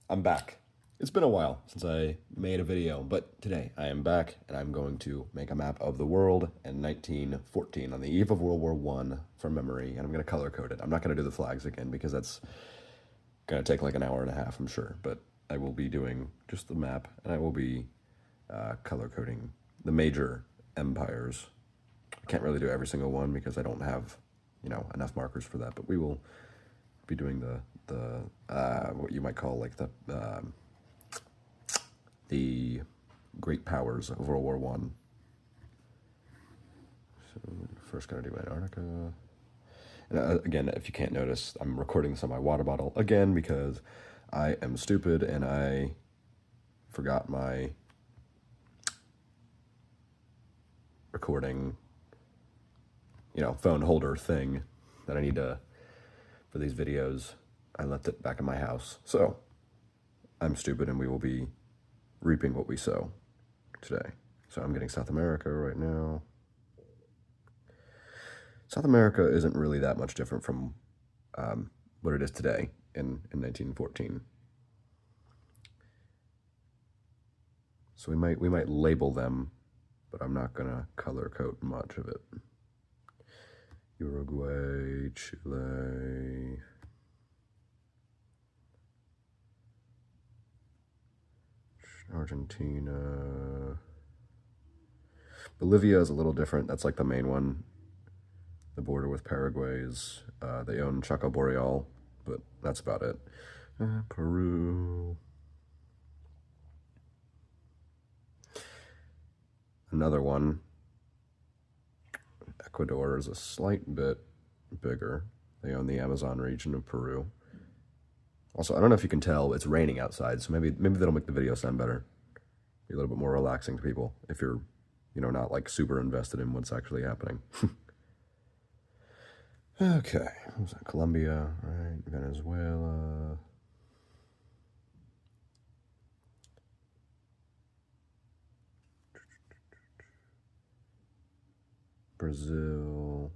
I'm back. It's been a while since I made a video, but today I am back and I'm going to make a map of the world in 1914 on the eve of World War One from memory, and I'm going to color code it. I'm not going to do the flags again because that's going to take like an hour and a half, I'm sure, but I will be doing just the map and I will be color coding the major empires. I can't really do every single one because I don't have, enough markers for that, but we will be doing the what you might call like the great powers of World War One. So first gotta do Antarctica. And again, if you can't notice, I'm recording this on my water bottle again because I am stupid and I forgot my recording, phone holder thing that I need to for these videos. I left it back in my house. So I'm stupid and we will be reaping what we sow today. So I'm getting South America right now. South America isn't really that much different from what it is today in 1914. So we might label them, but I'm not gonna color code much of it. Uruguay, Chile, Argentina. Bolivia is a little different. That's like the main one. The border with Paraguay is, they own Chaco Boreal, but that's about it. Peru. Another one. Ecuador is a slight bit bigger. They own the Amazon region of Peru. Also, I don't know if you can tell, it's raining outside, so maybe that'll make the video sound better. Be a little bit more relaxing to people if you're, not like super invested in what's actually happening. Okay, what was that? Colombia, right? Venezuela. Brazil.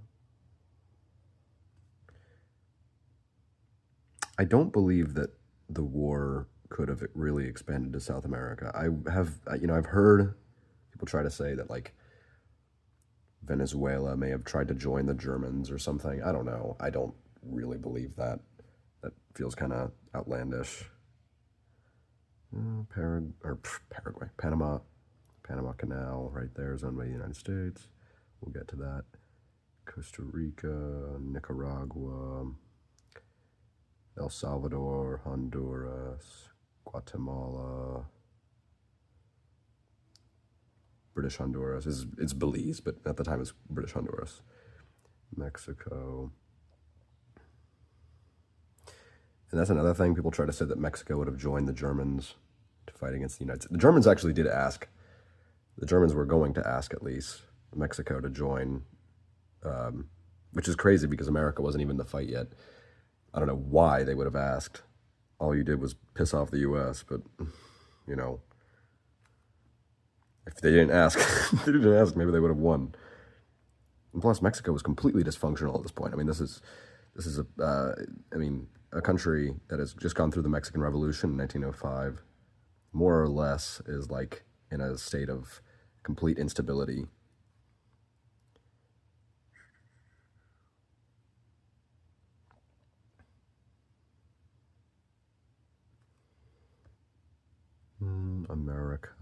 I don't believe that the war could have really expanded to South America. I've heard people try to say that like Venezuela may have tried to join the Germans or something. I don't know. I don't really believe that. That feels kind of outlandish. Paraguay, Panama Canal, right there is owned by the United States. We'll get to that. Costa Rica, Nicaragua, El Salvador, Honduras, Guatemala, British Honduras. It's Belize, but at the time it's British Honduras. Mexico. And that's another thing. People try to say that Mexico would have joined the Germans to fight against the United States. The Germans actually did ask. The Germans were going to ask, at least, Mexico to join, which is crazy because America wasn't even in the fight yet. I don't know why they would have asked. All you did was piss off the U.S., but, if they didn't ask, maybe they would have won. And plus, Mexico was completely dysfunctional at this point. I mean, this is a country that has just gone through the Mexican Revolution in 1905, more or less is like in a state of complete instability. America,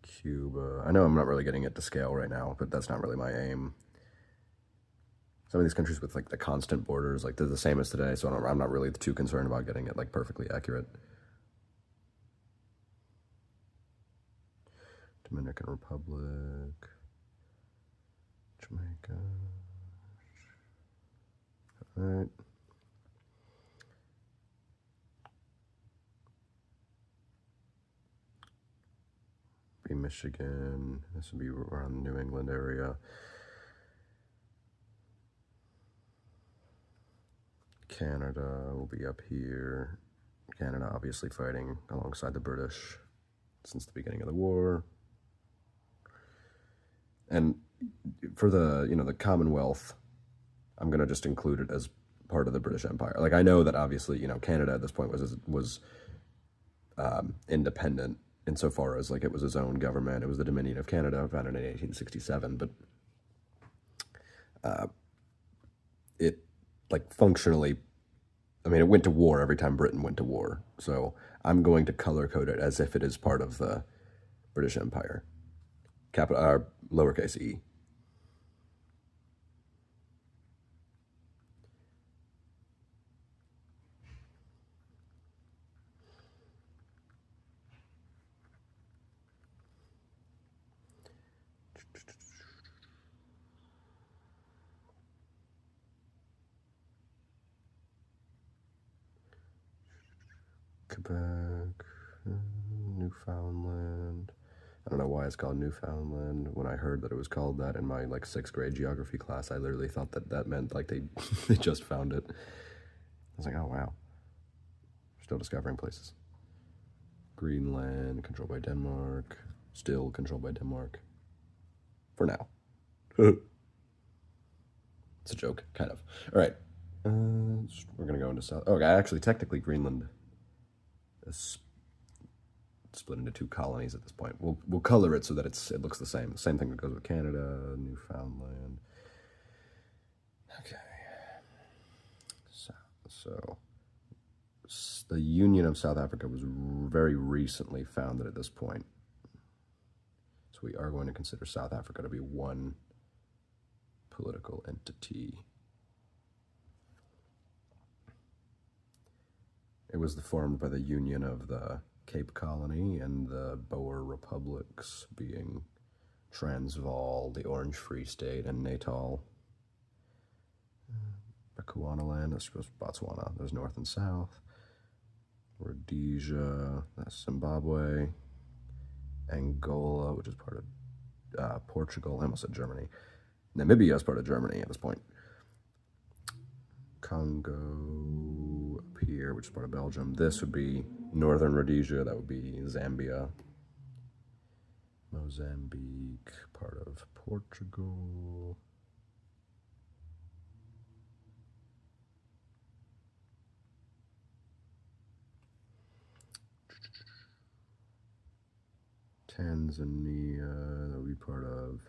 Cuba. I know I'm not really getting it to scale right now, but that's not really my aim. Some of these countries with like the constant borders, like they're the same as today, so I'm not really too concerned about getting it like perfectly accurate. Dominican Republic, Jamaica. All right. Be Michigan. This would be around the New England area. Canada will be up here. Canada obviously fighting alongside the British since the beginning of the war. And for the, the Commonwealth, I'm going to just include it as part of the British Empire. Like, I know that obviously, Canada at this point was independent insofar as like it was its own government. It was the Dominion of Canada, founded in 1867, but it like functionally, I mean, it went to war every time Britain went to war. So I'm going to color code it as if it is part of the British Empire. Capital lowercase e. Quebec, Newfoundland. I don't know why it's called Newfoundland. When I heard that it was called that in my like 6th grade geography class, I literally thought that meant like they they just found it. I was like, oh wow, still discovering places. Greenland, controlled by Denmark, still controlled by Denmark. For now. It's a joke, kind of. All right, we're gonna go into South. Oh, actually, technically, Greenland is split into 2 colonies at this point. We'll color it so that it looks the same. The same thing that goes with Canada, Newfoundland. Okay. So the Union of South Africa was very recently founded at this point. So we are going to consider South Africa to be one political entity. It was formed by the union of the Cape Colony and the Boer republics, being Transvaal, the Orange Free State, and Natal. Bechuanaland, that's Botswana. There's North and South. Rhodesia, that's Zimbabwe. Angola, which is part of Portugal. I almost said Germany. Namibia is part of Germany at this point. Congo up here, which is part of Belgium. This would be Northern Rhodesia. That would be Zambia. Mozambique, part of Portugal. Tanzania, that would be part of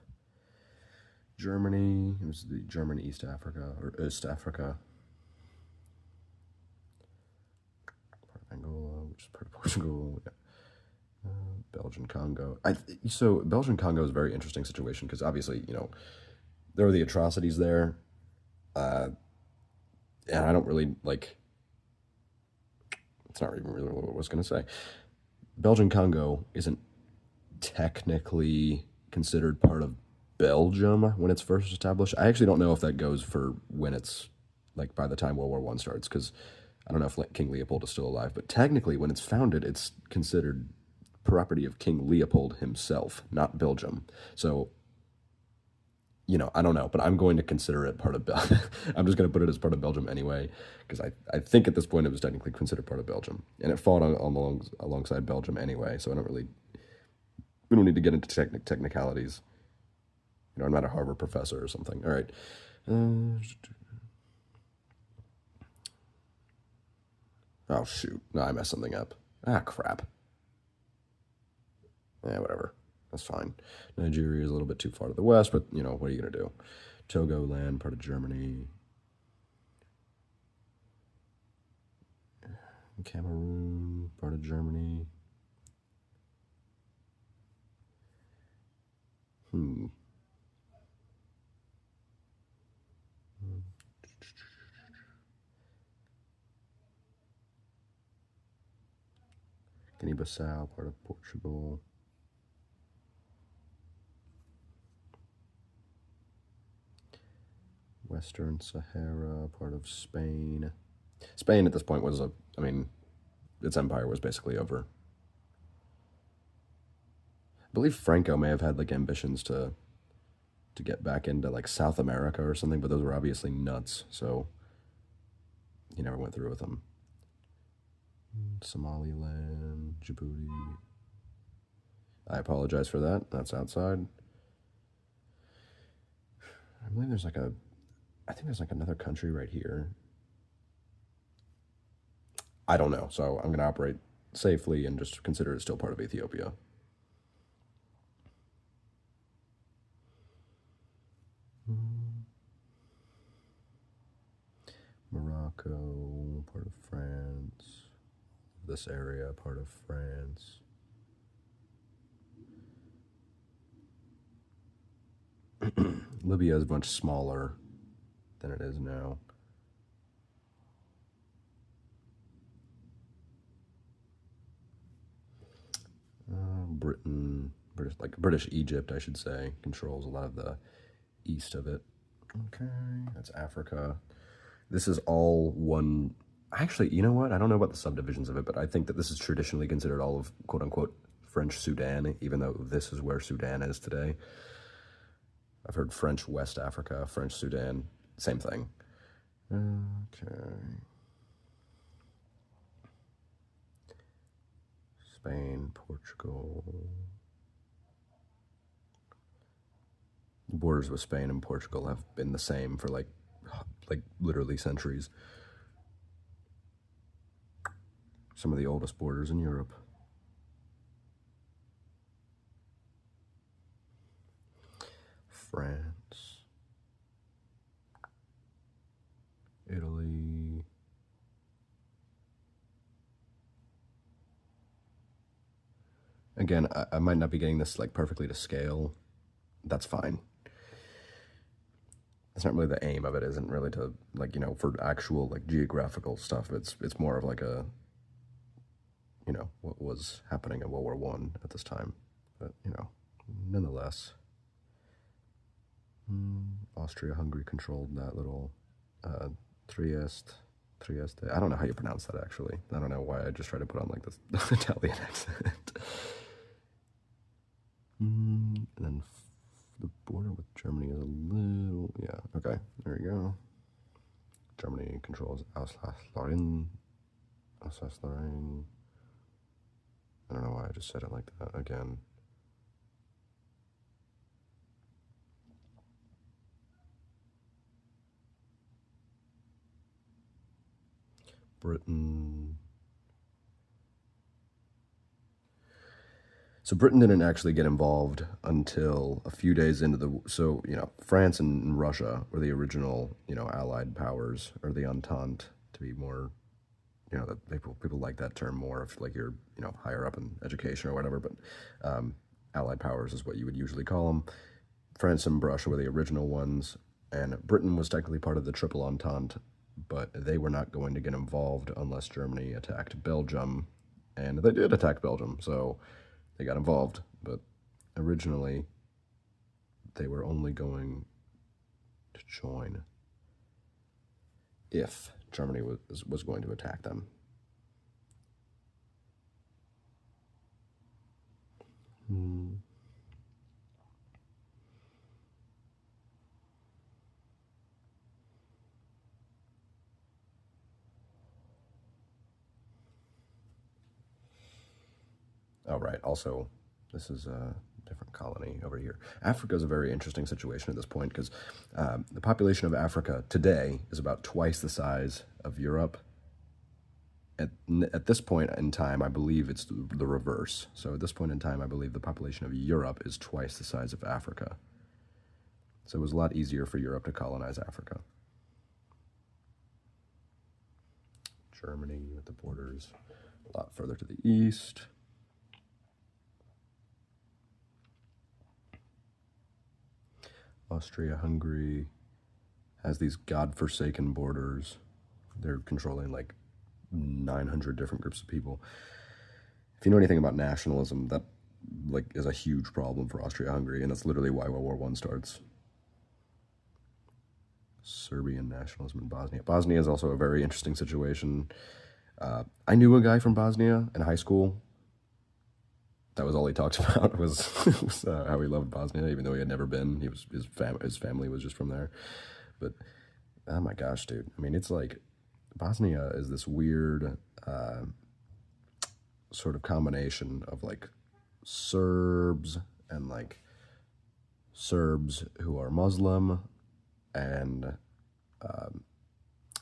Germany. It was the German East Africa, or East Africa. Part of Angola, which is part of Portugal. Yeah. Belgian Congo. So Belgian Congo is a very interesting situation because obviously, there were the atrocities there. And I don't really like, it's not even really what I was going to say. Belgian Congo isn't technically considered part of Belgium when it's first established. I actually don't know if that goes for when it's like by the time World War I starts, because I don't know if King Leopold is still alive, but technically when it's founded, it's considered property of King Leopold himself, not Belgium. So, I don't know, but I'm going to consider it part of Belgium. I'm just going to put it as part of Belgium anyway, because I think at this point it was technically considered part of Belgium, and it fought alongside Belgium anyway, so we don't need to get into technicalities. I'm not a Harvard professor or something. All right. Oh, shoot. No, I messed something up. Ah, crap. Yeah, whatever. That's fine. Nigeria is a little bit too far to the west, but, what are you going to do? Togoland, part of Germany. Cameroon, part of Germany. Guinea-Bissau, part of Portugal. Western Sahara, part of Spain. Spain at this point was its empire was basically over. I believe Franco may have had like ambitions to get back into like South America or something, but those were obviously nuts, so he never went through with them. Somaliland, Djibouti. I apologize for that. That's outside. I believe there's I think there's like another country right here. I don't know. So I'm going to operate safely and just consider it still part of Ethiopia. Morocco, part of France. This area, part of France. Libya is much smaller than it is now. Britain, British Egypt, I should say, controls a lot of the east of it. Okay, that's Africa. This is all one. Actually, you know what? I don't know about the subdivisions of it, but I think that this is traditionally considered all of quote unquote French Sudan, even though this is where Sudan is today. I've heard French West Africa, French Sudan, same thing. Okay. Spain, Portugal. The borders with Spain and Portugal have been the same for like literally centuries. Some of the oldest borders in Europe. France, Italy, again, I might not be getting this like perfectly to scale. That's fine. It's not really the aim of it. Isn't really to like, you know, for actual like geographical stuff. It's more of like a, you know, what was happening in World War I at this time. But you know, nonetheless, Austria-Hungary controlled that little Trieste. I don't know how you pronounce that actually. I don't know why I just tried to put on like this Italian accent. And then the border with Germany is a little, yeah, okay, there we go. Germany controls Alsace-Lorraine. Alsace-Lorraine. I don't know why I just said it like that again. Britain. So Britain didn't actually get involved until a few days into the, so, you know, France and Russia were the original, you know, allied powers, or the Entente, to be more, you know, that people like that term more if like you're, you know, higher up in education or whatever, but allied powers is what you would usually call them. France and Russia were the original ones, and Britain was technically part of the Triple Entente, but they were not going to get involved unless Germany attacked Belgium, and they did attack Belgium, so they got involved, but originally they were only going to join if Germany was going to attack them. Oh, right. Also, this is a different colony over here. Africa is a very interesting situation at this point because the population of Africa today is about twice the size of Europe. At this point in time, I believe it's the reverse. So at this point in time, I believe the population of Europe is twice the size of Africa. So it was a lot easier for Europe to colonize Africa. Germany with the borders a lot further to the east. Austria-Hungary has these godforsaken borders. They're controlling like 900 different groups of people. If you know anything about nationalism, that like is a huge problem for Austria-Hungary, and that's literally why World War I starts. Serbian nationalism in Bosnia. Bosnia is also a very interesting situation. I knew a guy from Bosnia in high school. That was all he talked about was how he loved Bosnia, even though he had never been. His family was just from there. But oh my gosh, dude! I mean, it's like Bosnia is this weird sort of combination of like Serbs and like Serbs who are Muslim and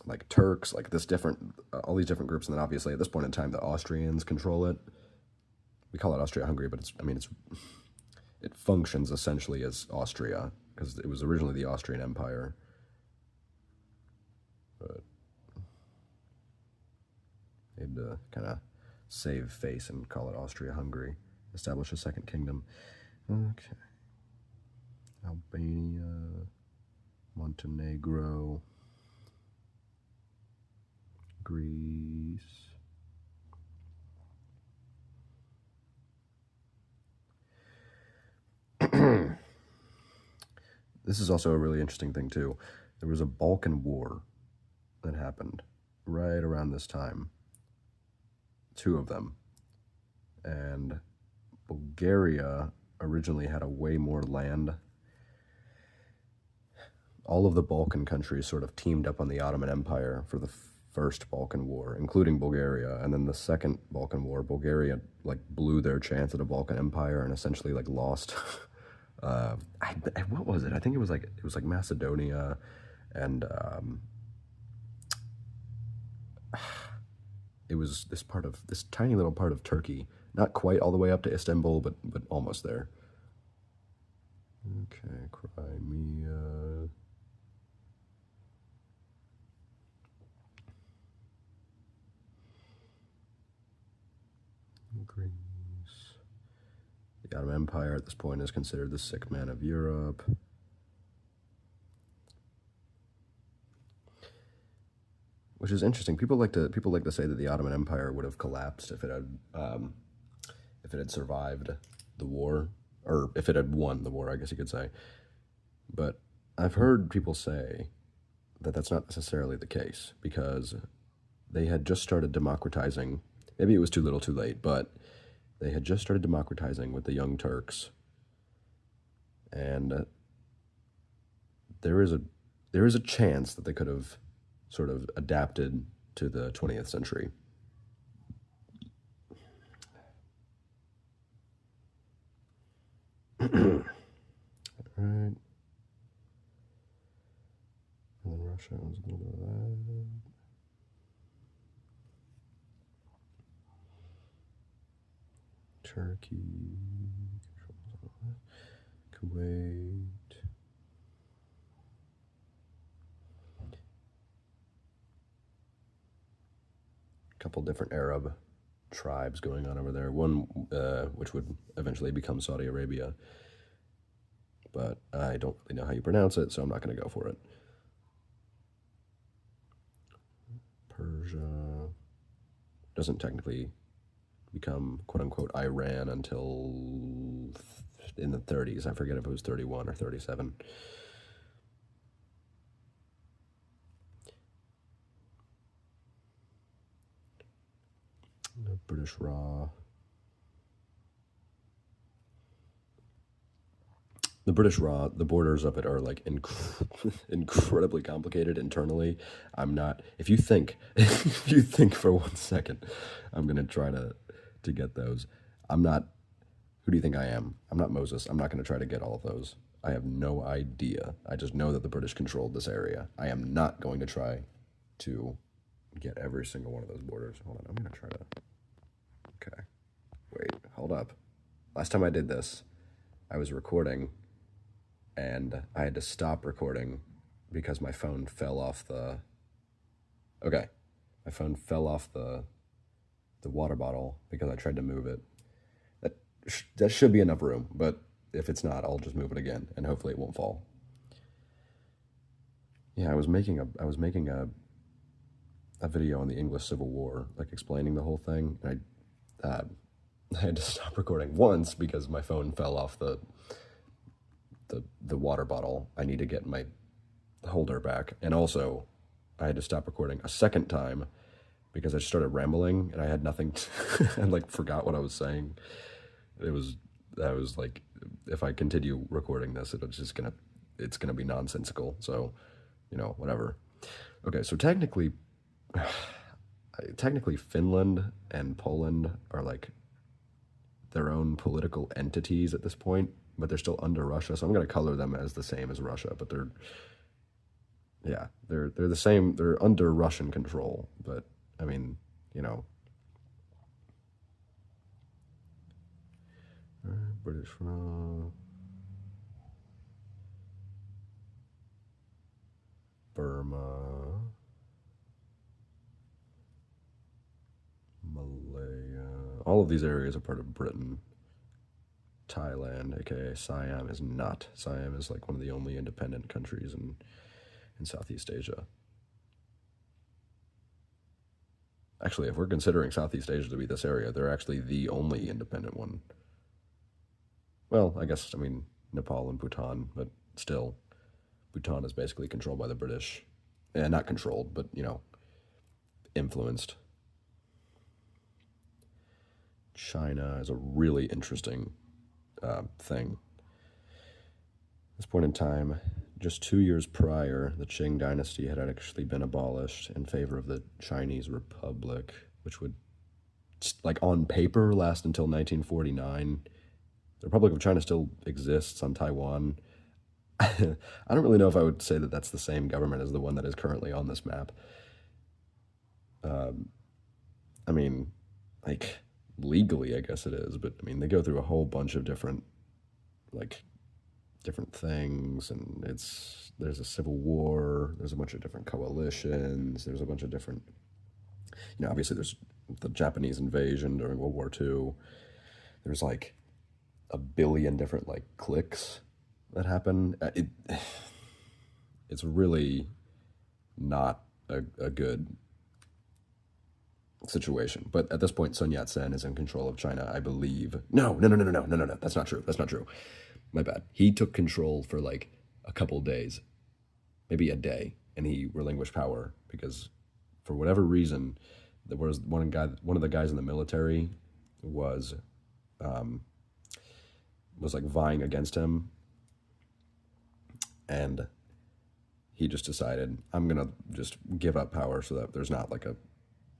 like Turks, like this different, all these different groups, and then obviously at this point in time, the Austrians control it. We call it Austria-Hungary, but it functions essentially as Austria because it was originally the Austrian Empire. But they had to kind of save face and call it Austria-Hungary, establish a second kingdom. Okay. Albania, Montenegro, Greece. This is also a really interesting thing too. There was a Balkan War that happened right around this time. 2 of them. And Bulgaria originally had a way more land. All of the Balkan countries sort of teamed up on the Ottoman Empire for the first Balkan War, including Bulgaria. And then the second Balkan War, Bulgaria like blew their chance at a Balkan Empire and essentially like lost. What was it? I think it was like Macedonia and it was this tiny little part of Turkey, not quite all the way up to Istanbul, but almost there. Okay, Crimea. Greece. The Ottoman Empire at this point is considered the sick man of Europe. Which is interesting. People like to say that the Ottoman Empire would have collapsed if it had survived the war, or if it had won the war, I guess you could say. But I've heard people say that that's not necessarily the case because they had just started democratizing. Maybe it was too little, too late, but they had just started democratizing with the Young Turks, and there is a chance that they could have sort of adapted to the 20th century. All right. And then Russia owns a little bit of that. Turkey, Kuwait. A couple different Arab tribes going on over there. One which would eventually become Saudi Arabia. But I don't really know how you pronounce it, so I'm not going to go for it. Persia doesn't technically become quote-unquote Iran until in the 30s. I forget if it was 31 or 37. The British Raj. The British Raj, the borders of it are like incredibly complicated internally. I'm not, if you think for 1 second, I'm going to try to get those. I'm not, who do you think I am? I'm not Moses. I'm not going to try to get all of those. I have no idea. I just know that the British controlled this area. I am not going to try to get every single one of those borders. Hold on, I'm going to try to, okay. Wait, hold up. Last time I did this, I was recording and I had to stop recording because my phone fell off the, okay. My phone fell off the water bottle because I tried to move it. That should be enough room, but if it's not, I'll just move it again and hopefully it won't fall. Yeah, I was making a video on the English Civil War, like explaining the whole thing, and I had to stop recording once because my phone fell off the water bottle. I need to get my holder back, and also I had to stop recording a second time because I started rambling and I had nothing I like forgot what I was saying. I was like, if I continue recording this, it's gonna be nonsensical. So, whatever. Okay, so technically Finland and Poland are like their own political entities at this point, but they're still under Russia. So I'm gonna color them as the same as Russia, but they're, yeah, they're the same. They're under Russian control, but I mean, you know, British Raj, Burma, Malaya. All of these areas are part of Britain. Thailand, aka Siam, is not. Siam is like one of the only independent countries in Southeast Asia. Actually, if we're considering Southeast Asia to be this area, they're actually the only independent one. Well, I guess, I mean, Nepal and Bhutan, but still, Bhutan is basically controlled by the British. And not controlled, but, you know, influenced. China is a really interesting thing. At this point in time, just 2 years prior, the Qing dynasty had actually been abolished in favor of the Chinese Republic, which would, like on paper, last until 1949. The Republic of China still exists on Taiwan. I don't really know if I would say that that's the same government as the one that is currently on this map. I mean, like, legally, I guess it is, but I mean, they go through a whole bunch of different, like, different things, and there's a civil war, there's a bunch of different coalitions, there's a bunch of different, you know, obviously there's the Japanese invasion during World War II. There's like a billion different like cliques that happen. It's really not a good situation. But at this point, Sun Yat-sen is in control of China, I believe. No. That's not true. That's not true. My bad. He took control for like a couple days, maybe a day, and he relinquished power because, for whatever reason, there was one of the guys in the military was like vying against him, and he just decided, I'm gonna just give up power so that there's not like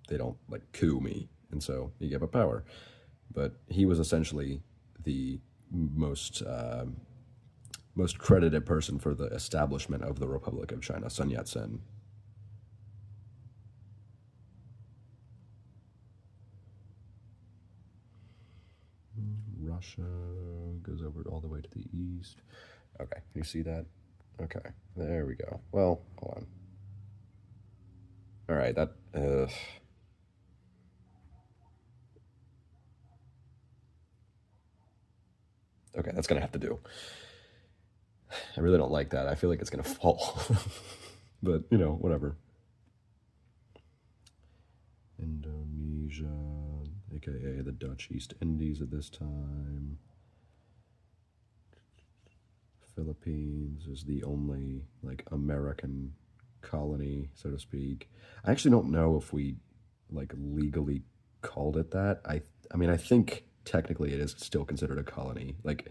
they don't like coup me, and so he gave up power. But he was essentially the most credited person for the establishment of the Republic of China, Sun Yat-sen. Russia goes over all the way to the east. Okay, can you see that? Okay, there we go. Well, hold on. All right, that. Okay, that's gonna have to do. I really don't like that. I feel like it's gonna fall. But, you know, whatever. Indonesia, aka the Dutch East Indies at this time. Philippines is the only like American colony, so to speak. I actually don't know if we like legally called it that. I mean, I think technically it is still considered a colony. Like,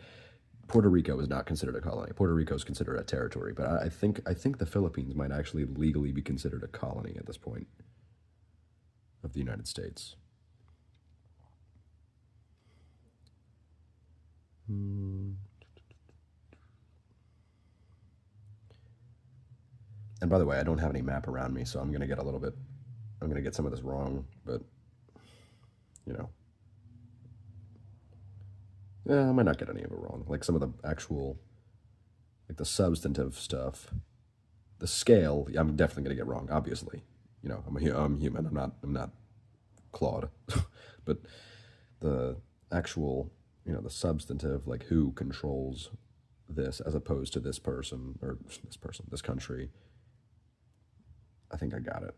Puerto Rico is not considered a colony. Puerto Rico is considered a territory, but I think the Philippines might actually legally be considered a colony at this point of the United States. And by the way, I don't have any map around me, so I'm gonna get some of this wrong, but you know. Yeah, I might not get any of it wrong. Like some of the actual, like the substantive stuff, the scale, I'm definitely gonna get wrong. Obviously, you know, I'm human. I'm not Claude, but the actual, you know, the substantive, like who controls this as opposed to this person or this country. I think I got it.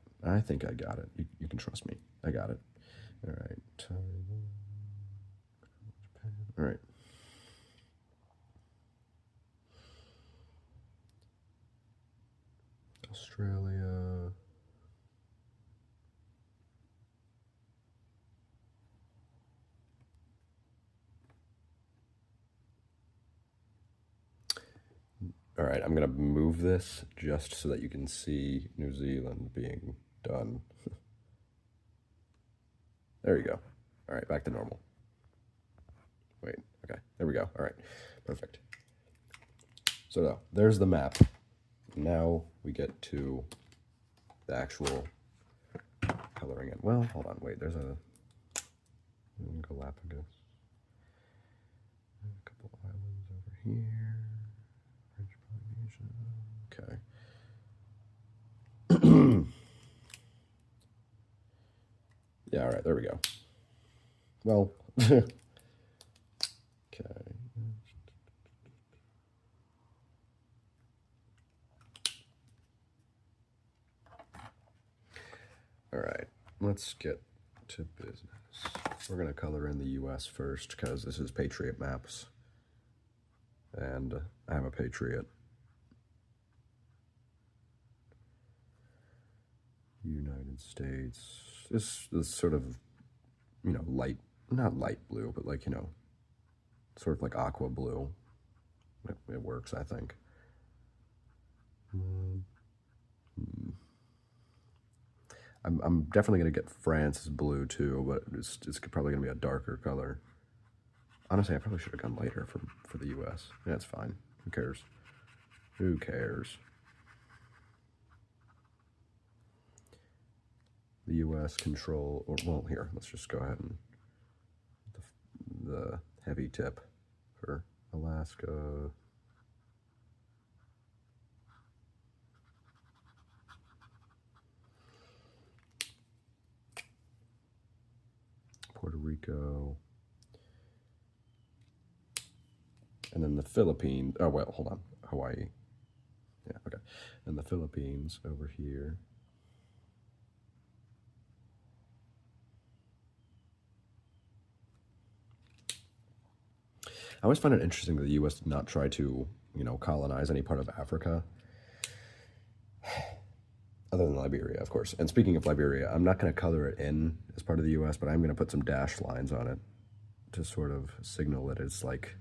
You can trust me. I got it. All right. All right. Australia. All right, I'm gonna move this just so that you can see New Zealand being done. There you go. All right, back to normal. Wait, okay, there we go. All right, perfect. So there's the map. now we get to the actual coloring it. Well, hold on, wait, there's a Galapagos. A couple islands over here. French Polynesia. Okay. Yeah, all right, there we go. Well, okay. All right, let's get to business. We're going to color in the U.S. first because this is Patriot maps. And I have a Patriot. United States. This sort of, you know, light, not light blue, but like, you know, sort of like aqua blue. It works, I think. I'm definitely going to get France's blue too, but it's probably going to be a darker color. Honestly, I probably should have gone lighter for the U.S. Yeah, it's fine. Who cares? Who cares? The U.S. control, or well, here, let's just go ahead and the heavy tip for Alaska. Puerto Rico. And then the Philippines. Oh, well, hold on. Hawaii. Yeah, okay. And the Philippines over here. I always find it interesting that the U.S. did not try to, you know, colonize any part of Africa. Other than Liberia, of course. And speaking of Liberia, I'm not going to color it in as part of the U.S., but I'm going to put some dashed lines on it to sort of signal that it's like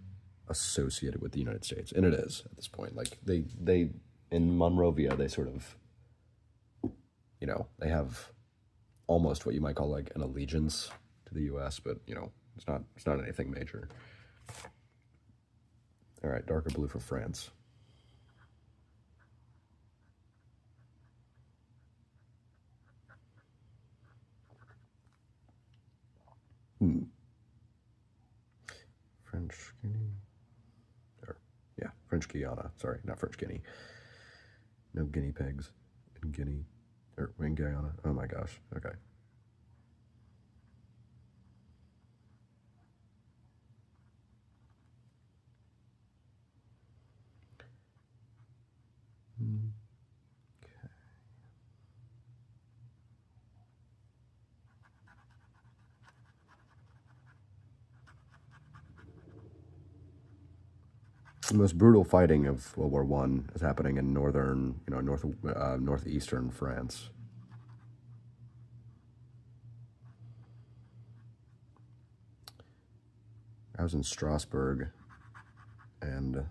associated with the United States. And it is at this point. Like they in Monrovia, they sort of, you know, they have almost what you might call like an allegiance to the U.S., but, you know, it's not anything major. All right, darker blue for France. French Guinea. Or, yeah, French Guiana. Sorry, not French Guinea. No guinea pigs in Guinea. Or in Guyana. Oh my gosh. Okay. The most brutal fighting of World War I is happening in northern, you know, northeastern France. I was in Strasbourg, and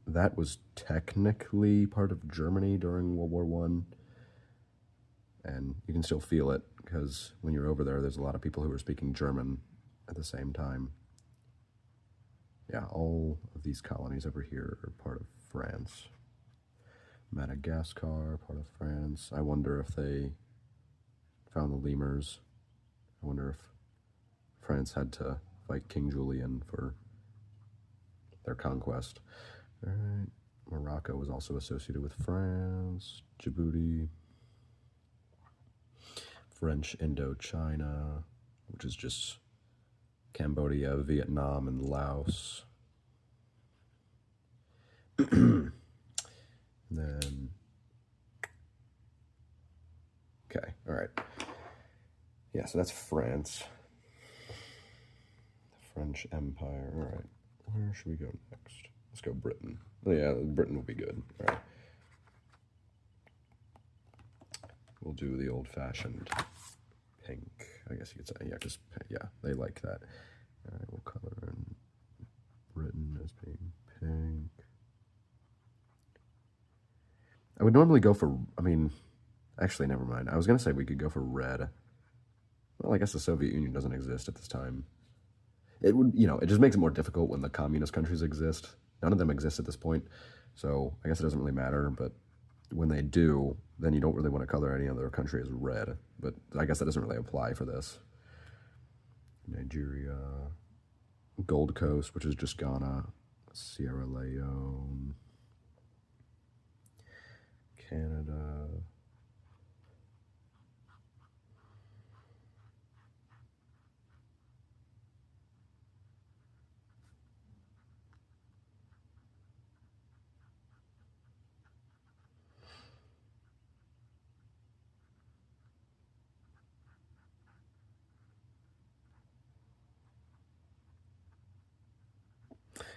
that was technically part of Germany during World War I. And you can still feel it, because when you're over there, there's a lot of people who are speaking German at the same time. Yeah, all of these colonies over here are part of France. Madagascar, part of France. I wonder if they found the lemurs. I wonder if France had to fight King Julian for their conquest. All right. Morocco was also associated with France. Djibouti. French Indochina, which is just Cambodia, Vietnam, and Laos. Then, okay, all right. Yeah, so that's France. The French Empire, all right. Where should we go next? Let's go Britain. Oh, yeah, Britain will be good, all right. We'll do the old-fashioned pink, I guess you could say. Yeah, because, yeah, they like that. All right, we'll color in Britain as being pink. I would normally go for, I mean, actually, never mind. I was going to say we could go for red. Well, I guess the Soviet Union doesn't exist at this time. It would, you know, it just makes it more difficult when the communist countries exist. None of them exist at this point, so I guess it doesn't really matter, but when they do, then you don't really want to color any other country as red. But I guess that doesn't really apply for this. Nigeria, Gold Coast, which is just Ghana, Sierra Leone, Canada,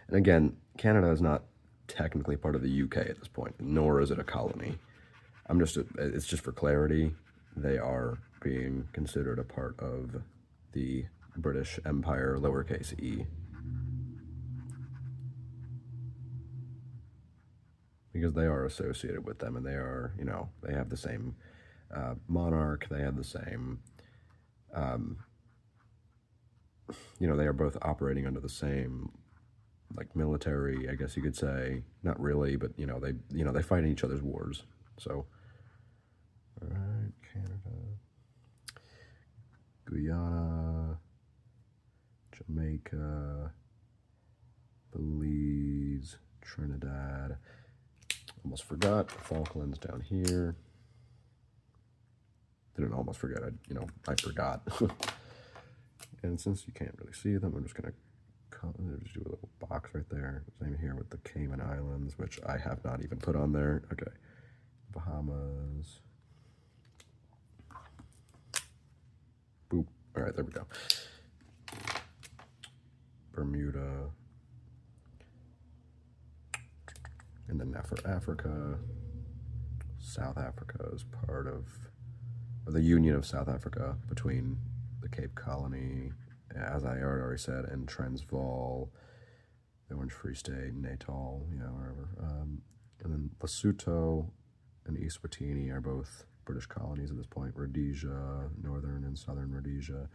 and again, Canada is not technically part of the UK at this point, nor is it a colony. It's just for clarity, they are being considered a part of the British Empire, lowercase e. Because they are associated with them, and they are, they have the same monarch, they have the same, they are both operating under the same, like, military, I guess you could say. Not really, but, they fight in each other's wars, so. All right, Canada, Guyana, Jamaica, Belize, Trinidad. Almost forgot Falklands down here. Didn't almost forget, I forgot. And since you can't really see them, I'm just gonna just do a little box right there. Same here with the Cayman Islands, which I have not even put on there. Okay, Bahamas. Boop. All right, there we go. Bermuda. And then now for Africa, South Africa is part of the Union of South Africa between the Cape Colony, as I already said, and Transvaal, the Orange Free State, Natal, wherever. And then Lesotho and Eswatini are both British colonies at this point. Rhodesia, Northern and Southern Rhodesia.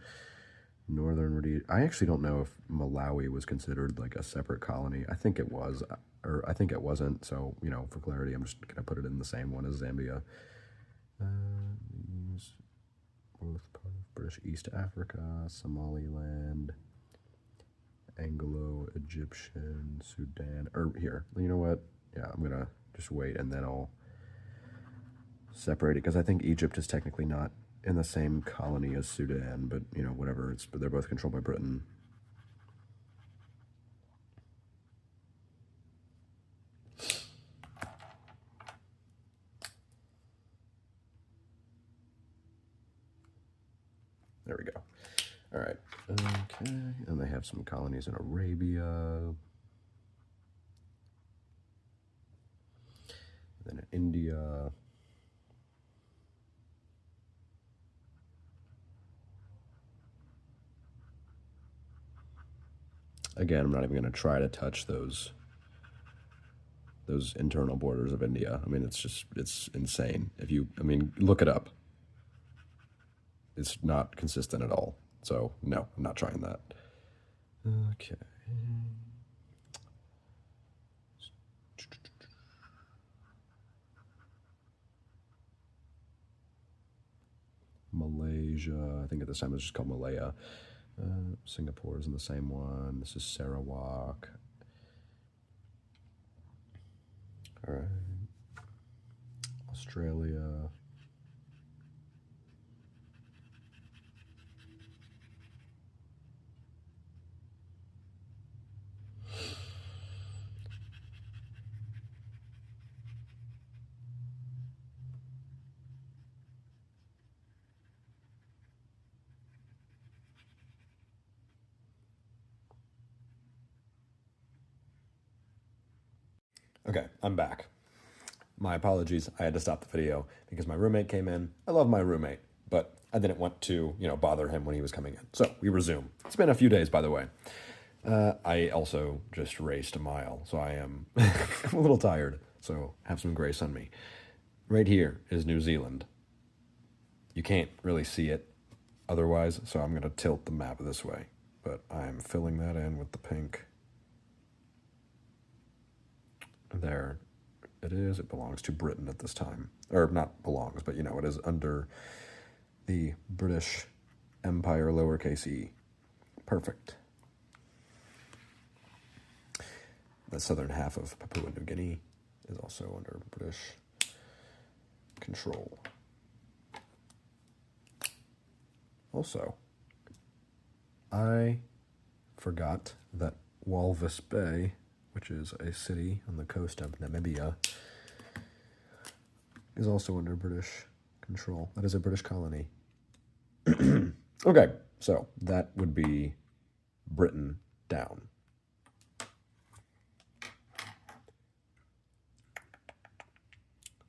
Northern Rhodesia. I actually don't know if Malawi was considered like a separate colony. I think it was, or I think it wasn't. So, for clarity, I'm just going to put it in the same one as Zambia. These both part of British East Africa, Somaliland, Anglo-Egyptian, Sudan, or here, you know what? Yeah, I'm going to just wait and then I'll separate it, because I think Egypt is technically not in the same colony as Sudan, but, whatever, but they're both controlled by Britain. There we go. All right. Okay. And they have some colonies in Arabia. Then in India. Again, I'm not even going to try to touch those internal borders of India. I mean, it's insane. Look it up. It's not consistent at all. So, no, I'm not trying that. Okay. Malaysia, I think at this time it was just called Malaya. Singapore is in the same one. This is Sarawak. All right. Australia. Okay, I'm back. My apologies, I had to stop the video because my roommate came in. I love my roommate, but I didn't want to, bother him when he was coming in. So we resume. It's been a few days, by the way. I also just raced a mile, so I am I'm a little tired, so have some grace on me. Right here is New Zealand. You can't really see it otherwise, so I'm going to tilt the map this way, but I'm filling that in with the pink. There it is. It belongs to Britain at this time. Or not belongs, but you know, it is under the British Empire, lowercase e. Perfect. The southern half of Papua New Guinea is also under British control. Also, I forgot that Walvis Bay, which is a city on the coast of Namibia, is also under British control. That is a British colony. Okay, so that would be Britain down.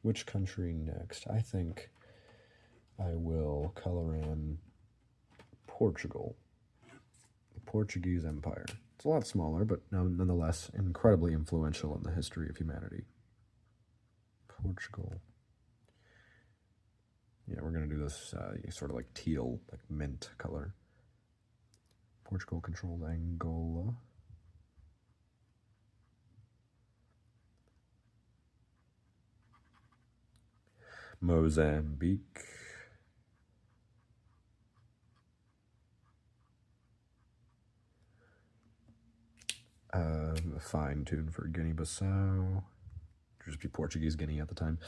Which country next? I think I will color in Portugal. The Portuguese Empire. It's a lot smaller, but nonetheless incredibly influential in the history of humanity. Portugal. Yeah, we're going to do this sort of like teal, like mint color. Portugal controlled Angola. Mozambique. Fine tune for Guinea-Bissau. Just be Portuguese Guinea at the time.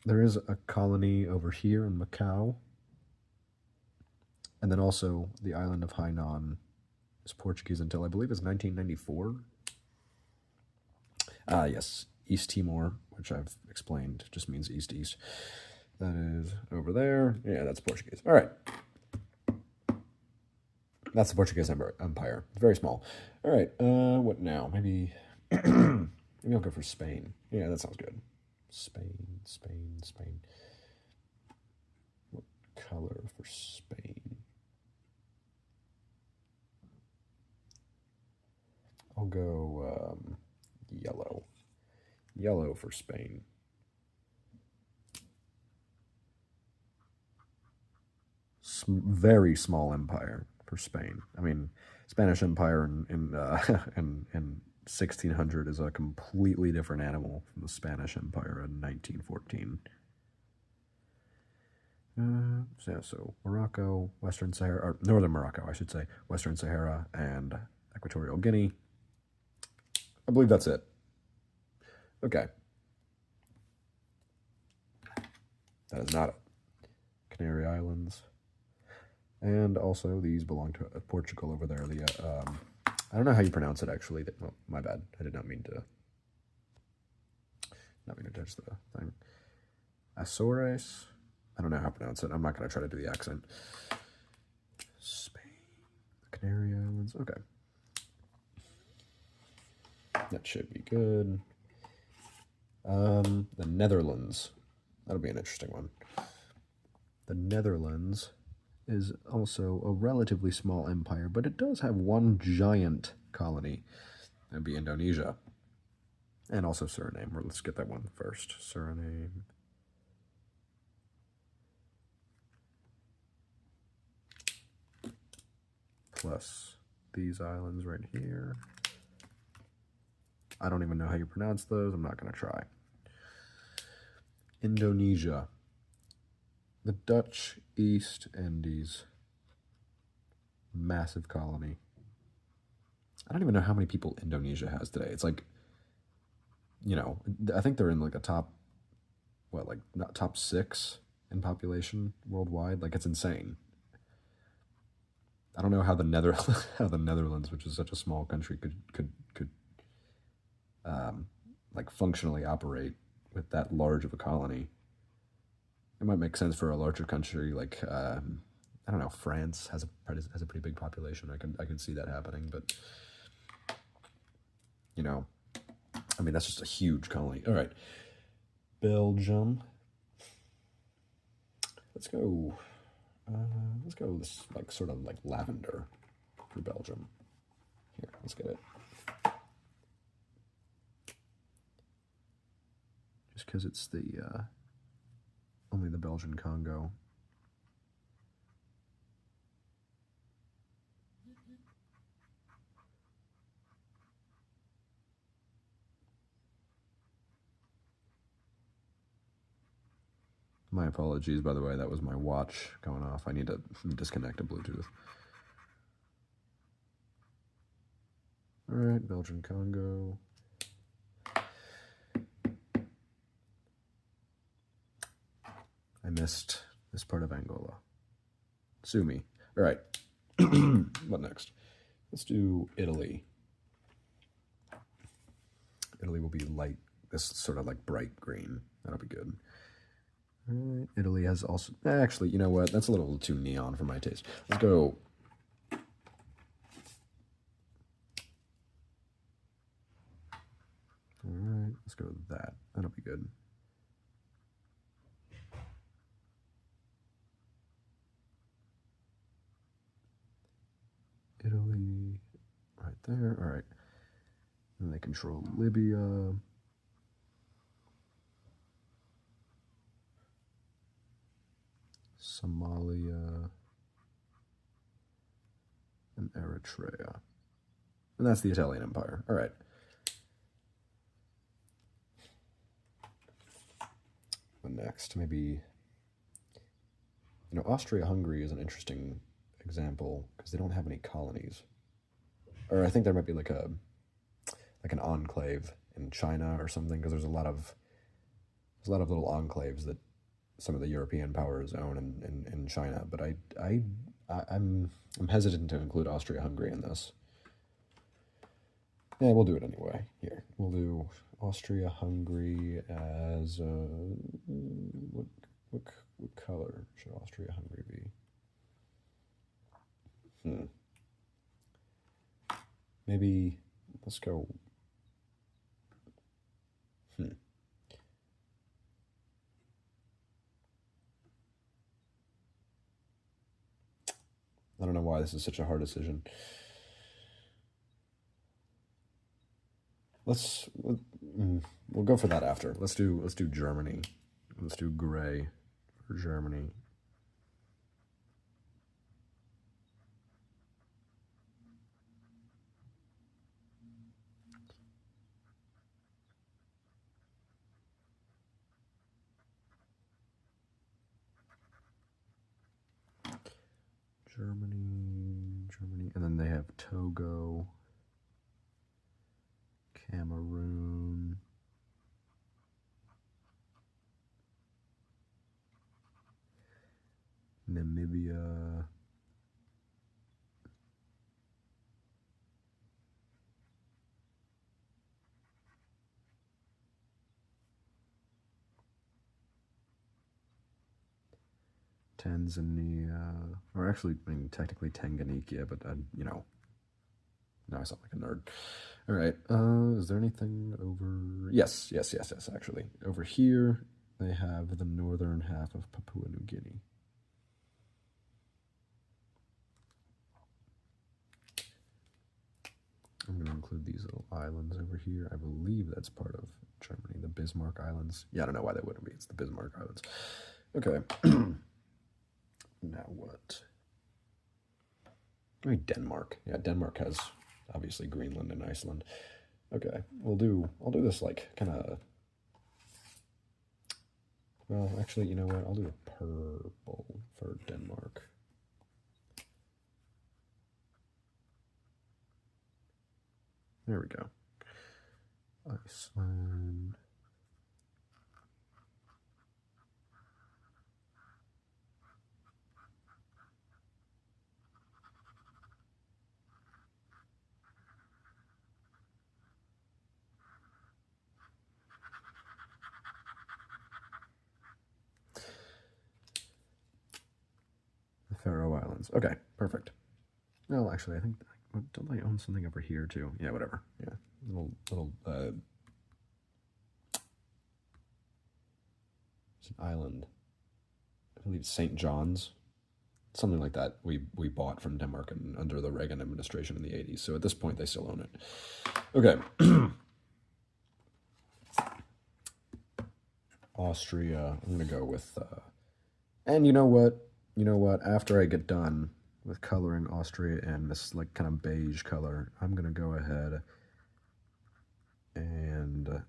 There is a colony over here in Macau. And then also the island of Hainan is Portuguese until I believe it's 1994. Yes, East Timor, which I've explained just means east-east. That is over there. Yeah, that's Portuguese. All right. That's the Portuguese Empire. It's very small. All right, what now? Maybe I'll go for Spain. Yeah, that sounds good. Spain. What color for Spain? I'll go yellow. Yellow for Spain. Very small empire for Spain. I mean, Spanish Empire in 1600 is a completely different animal from the Spanish Empire in 1914. So Morocco, Western Sahara, or Northern Morocco, I should say, Western Sahara, and Equatorial Guinea. I believe that's it. Okay. That is not it. Canary Islands. And also, these belong to Portugal over there. I don't know how you pronounce it, actually. Oh, my bad. I did not mean to touch the thing. Azores. I don't know how to pronounce it. I'm not going to try to do the accent. Spain. The Canary Islands. Okay. That should be good. The Netherlands. That'll be an interesting one. The Netherlands is also a relatively small empire, but it does have one giant colony. That'd be Indonesia. And also Suriname. Let's get that one first. Suriname. Plus these islands right here. I don't even know how you pronounce those. I'm not going to try. Indonesia. The Dutch East Indies. Massive colony. I don't even know how many people Indonesia has today. It's like, you know, I think they're in like a top, not top 6 in population worldwide. Like, it's insane. I don't know how the Netherlands, which is such a small country, could like functionally operate with that large of a colony. It might make sense for a larger country like I don't know, France has a pretty big population. I can see that happening, but you know, I mean, that's just a huge colony. All right, Belgium. Let's go this like sort of like lavender for Belgium. Here, let's get it. Just because it's the only the Belgian Congo. My apologies, by the way, that was my watch going off. I need to disconnect a Bluetooth. All right, Belgian Congo. I missed this part of Angola. Sue me. All right. What next? Let's do Italy. Italy will be light, this sort of like bright green. That'll be good. All right. Italy has also, actually, you know what? That's a little too neon for my taste. Let's go. All right, let's go with that. That'll be good. Italy, right there. All right. And they control Libya. Somalia. And Eritrea. And that's the Italian Empire. All right. What next? Maybe, Austria-Hungary is an interesting example because they don't have any colonies. Or I think there might be like an enclave in China or something, because there's a lot of little enclaves that some of the European powers own in China. But I'm hesitant to include Austria-Hungary in this. Yeah, we'll do it anyway. Here, we'll do Austria-Hungary as what color should Austria-Hungary be? Maybe let's go. I don't know why this is such a hard decision. We'll go for that after. Let's do Germany. Let's do gray for Germany. Germany, and then they have Togo, Cameroon, Namibia, Tanzania, or actually, I mean, technically Tanganyika, but now I sound like a nerd. All right, is there anything over? Yes, actually. Over here, they have the northern half of Papua New Guinea. I'm going to include these little islands over here. I believe that's part of Germany, the Bismarck Islands. Yeah, I don't know why they wouldn't be. It's the Bismarck Islands. Okay. Now what? Maybe Denmark. Yeah, Denmark has obviously Greenland and Iceland. Okay, I'll do this like kind of. Well, actually, you know what? I'll do a purple for Denmark. There we go. Iceland. The Faroe Islands. Okay, perfect. Well, actually, I think, don't they own something over here too? Yeah, whatever. Yeah, little it's an island. I believe St. John's, something like that. We bought from Denmark and under the Reagan administration in the 80s. So at this point, they still own it. Okay. Austria. I'm gonna go with. And you know what? After I get done with coloring Austria in this like kind of beige color, I'm gonna go ahead and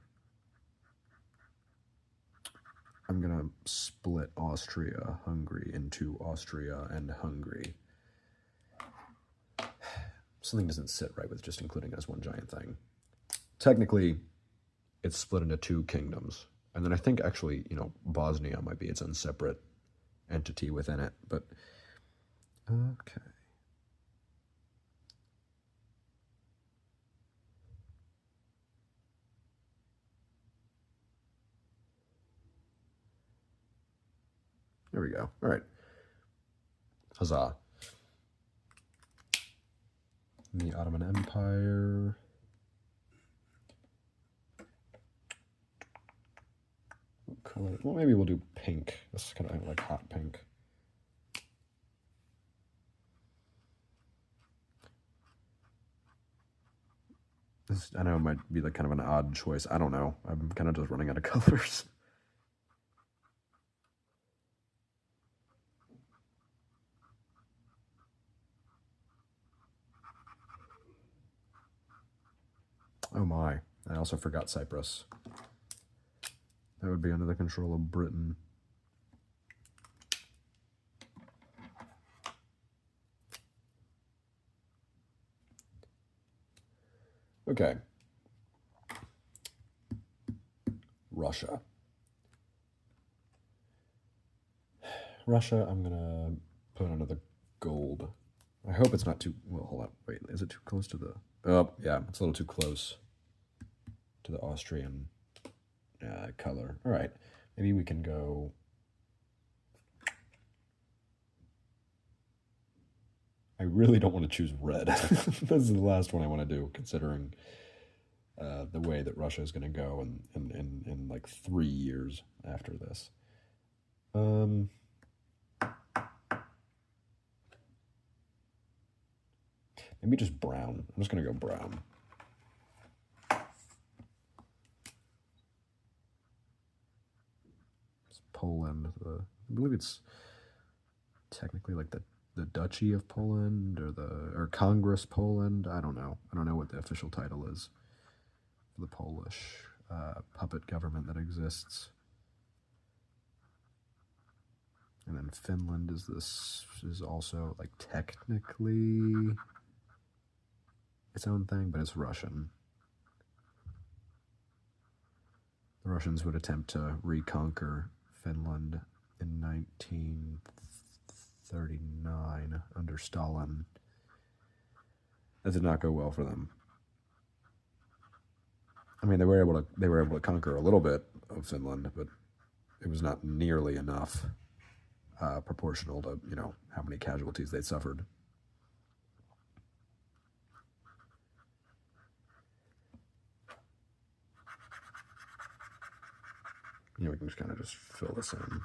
I'm going to split Austria-Hungary into Austria and Hungary. Something doesn't sit right with just including it as one giant thing. Technically, it's split into two kingdoms. And then I think actually, Bosnia might be its own separate entity within it. But, okay. There we go. All right. Huzzah. The Ottoman Empire. What color? Well, maybe we'll do pink. This is kind of like hot pink. This, I know it might be like kind of an odd choice. I don't know. I'm kind of just running out of colors. Oh my, I also forgot Cyprus. That would be under the control of Britain. Okay. Russia. Russia, I'm gonna put under the gold. I hope it's not too, well, hold up, wait, is it too close to the, oh, yeah, it's a little too close to the Austrian color. All right, maybe we can go, I really don't want to choose red. This is the last one I want to do, considering the way that Russia is going to go in like 3 years after this. Maybe just brown. I'm just going to go brown. It's Poland. I believe it's technically like the Duchy of Poland or Congress Poland. I don't know. I don't know what the official title is for the Polish puppet government that exists. And then Finland is also like technically its own thing, but it's Russian. The Russians would attempt to reconquer Finland in 1939 under Stalin. That did not go well for them. I mean, they were able to conquer a little bit of Finland, but it was not nearly enough proportional to how many casualties they suffered. We can just kind of just fill this in.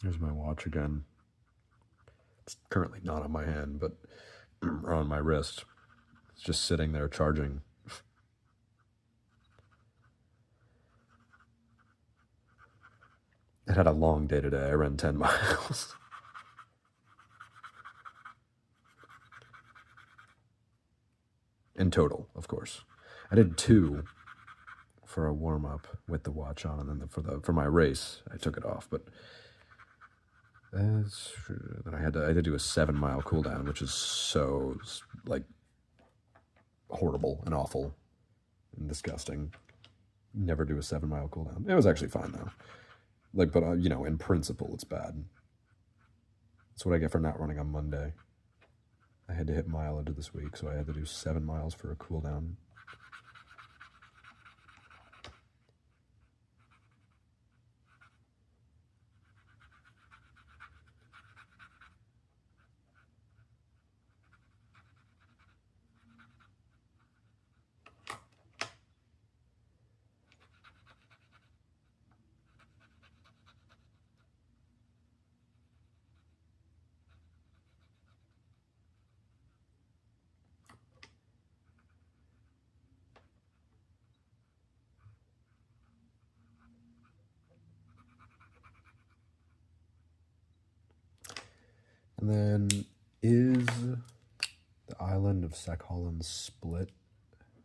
Here's my watch again. It's currently not on my hand, but or on my wrist. It's just sitting there charging. It had a long day today. I ran 10 miles. In total, of course. I did 2 for a warm-up with the watch on, and then for my race, I took it off, but then I had to do a 7-mile cooldown, which is so like horrible and awful and disgusting. Never do a 7-mile cooldown. It was actually fine though. Like, but in principle, it's bad. That's what I get for not running on Monday. I had to hit mileage this week, so I had to do 7 miles for a cooldown. And then is the island of Sakhalin split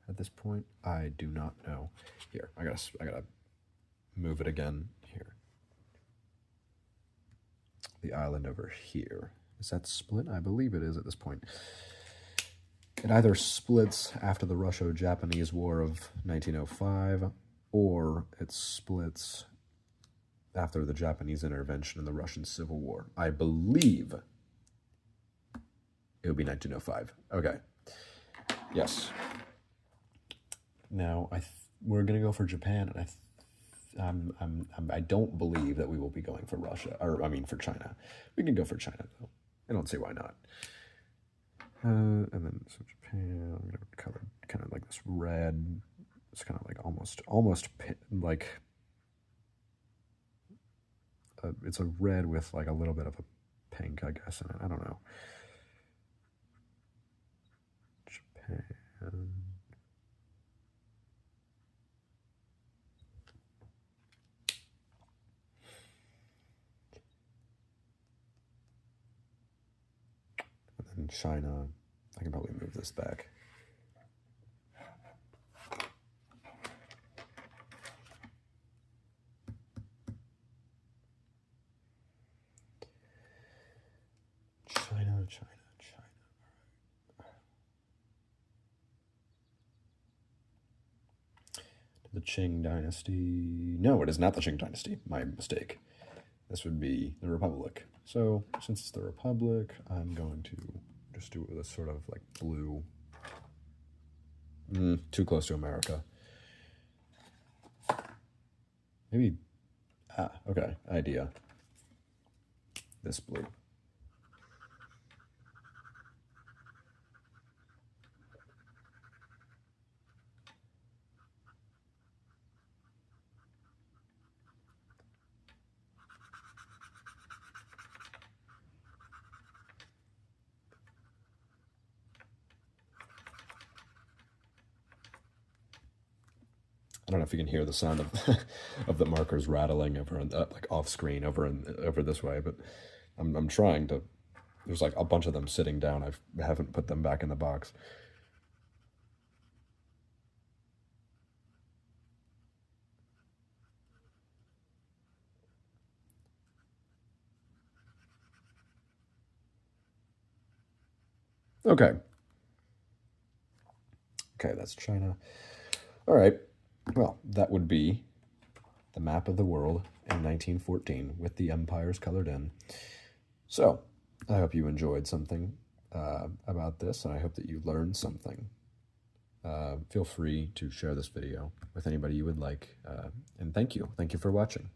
at this point? I do not know. Here, I gotta move it again here. The island over here. Is that split? I believe it is at this point. It either splits after the Russo-Japanese War of 1905, or it splits after the Japanese intervention in the Russian Civil War. I believe it would be 1905. Okay. Yes. Now we're gonna go for Japan, and I don't believe that we will be going for Russia, or I mean for China. We can go for China though. I don't see why not. And then so Japan, I'm gonna color kind of like this red. It's kind of like almost like it's a red with like a little bit of a pink, I guess, in it. I don't know. Japan. And then China. I can probably move this back. China. The Qing Dynasty. No, it is not the Qing Dynasty. My mistake. This would be the Republic. So, since it's the Republic, I'm going to just do it with a sort of like blue. Too close to America. Maybe. Okay. Idea. This blue. I don't know if you can hear the sound of of the markers rattling over like off screen over this way, but I'm trying to. There's like a bunch of them sitting down. I haven't put them back in the box. Okay. Okay, that's China. All right. Well, that would be the map of the world in 1914 with the empires colored in. So, I hope you enjoyed something about this, and I hope that you learned something. Feel free to share this video with anybody you would like, and thank you. Thank you for watching.